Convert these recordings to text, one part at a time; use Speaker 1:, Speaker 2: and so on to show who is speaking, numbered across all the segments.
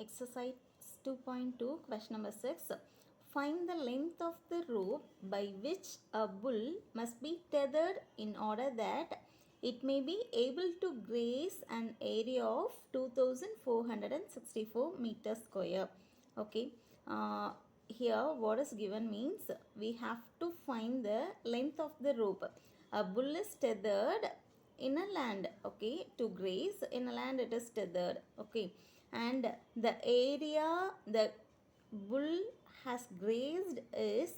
Speaker 1: Exercise 2.2, question number 6. Find the length of the rope by which a bull must be tethered in order that it may be able to graze an area of 2464 meters square. Okay. Here what is given means we have to find the length of the rope. A bull is tethered in a land, okay, to graze in a land it is tethered, okay, and the area the bull has grazed is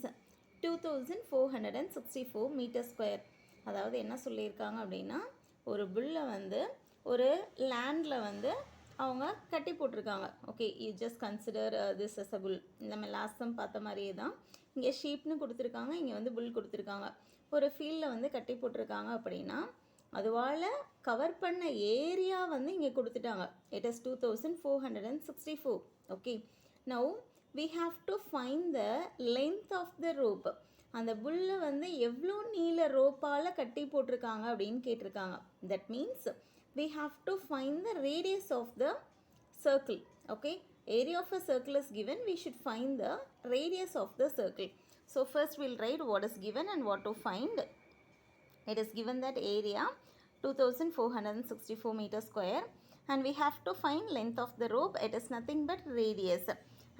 Speaker 1: 2464 meter square. அதாவது என்ன சொல்லியிருக்காங்க அப்படின்னா ஒரு புல்லை வந்து ஒரு லேண்டில் வந்து அவங்க கட்டி போட்டிருக்காங்க. Okay, you just consider this as a pull. நம்ம லாஸ்ட் டைம் பார்த்த மாதிரியே தான் இங்கே ஷீப்னு கொடுத்துருக்காங்க, இங்கே வந்து புல் கொடுத்துருக்காங்க. ஒரு ஃபீல்டில் வந்து கட்டி போட்டிருக்காங்க அப்படின்னா அதுவால் கவர் பண்ண ஏரியா வந்து இங்கே கொடுத்துட்டாங்க. It is 2464. Okay, now we have to find the length of the rope. அந்த புல்லை வந்து எவ்வளோ நீள ரோப்பால் கட்டி போட்டிருக்காங்க அப்படின்னு கேட்டிருக்காங்க. That means we have to find the radius of the circle. Okay, area of a circle is given, we should find the radius of the circle. So first we'll write what is given and what to find. It is given that area 2464 meters square and we have to find length of the rope. It is nothing but radius,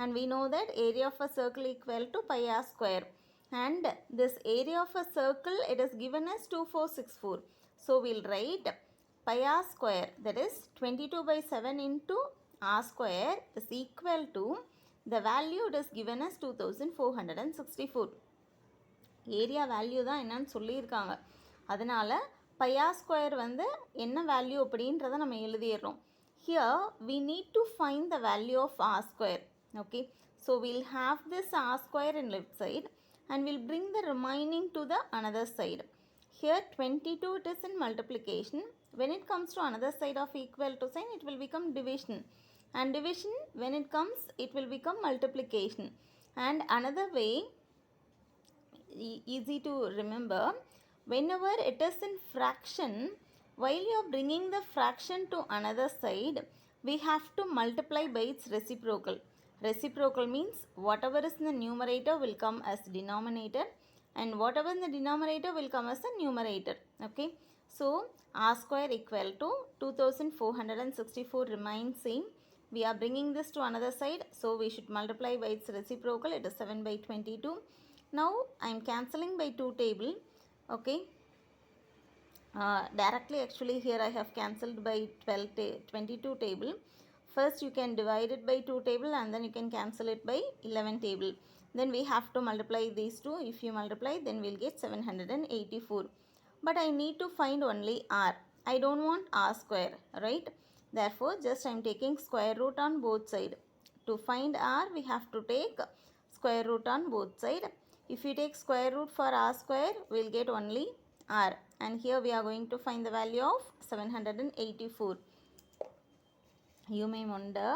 Speaker 1: and we know that area of a circle equal to pi r square, and this area of a circle it is given as 2464. So we'll write pi r square, that is 22 by 7 into r square is equal to the value it is given as 2464. Area value தான் என்னன்னு சொல்லியிருக்காங்க. அதனால் by R square வந்து என்ன value அப்படின்றத நம்ம எழுதிடுறோம். Here we need to find the value of r square. Okay, so we'll have this r square in left side and we'll bring the remaining to the another side. Here 22 it is in multiplication. When it comes to another side of equal to sign, it will become division, and division when it comes it will become multiplication. And another way easy to remember, whenever it is in fraction, while you are bringing the fraction to another side, we have to multiply by its reciprocal. Reciprocal means whatever is in the numerator will come as denominator and whatever in the denominator will come as the numerator. Okay, so r square equal to 2464 remains same. We are bringing this to another side, so we should multiply by its reciprocal. It is 7 by 22. Now I am cancelling by 2 table. Okay, directly actually here I have cancelled by 22 table. First you can divide it by 2 table and then you can cancel it by 11 table. Then we have to multiply these two. If you multiply, then we'll get 784. But I need to find only r. I don't want r square, right? Therefore just I am taking square root on both side. To find r, we have to take square root on both side. If you take square root for r square, we'll get only r, and here we are going to find the value of 784. You may wonder,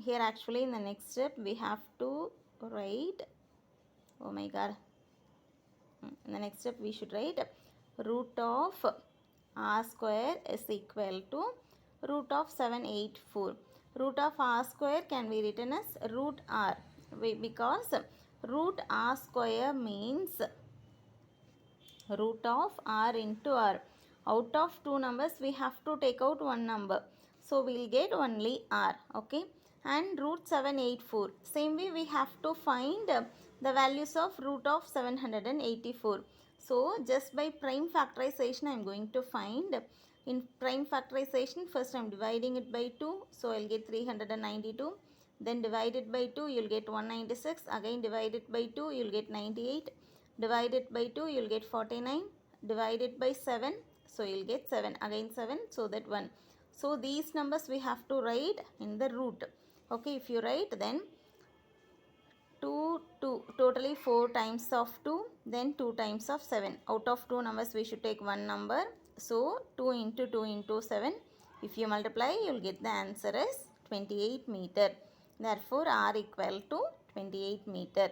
Speaker 1: here actually in the next step we have to write, oh my god, in the next step we should write root of r square is equal to root of 784. Root of r square can be written as root r, because root r square means root of r into r. Out of two numbers we have to take out one number, so we'll get only r. Okay, and root 784, same way we have to find the values of root of 784. So just by prime factorization I am going to find. In prime factorization, first I am dividing it by 2, so I'll get 392. Then divide it by 2, you'll get 196. Again divide it by 2, you'll get 98. Divide it by 2, you'll get 49. Divide it by 7, so you'll get 7. Again 7, so that 1. So these numbers we have to write in the root. Okay, if you write, then 2, totally 4 times of 2, then 2 times of 7. Out of 2 numbers we should take one number, so 2 into 2 into 7. If you multiply, you'll get the answer as 28 meter. Therefore r equal to 28 meter.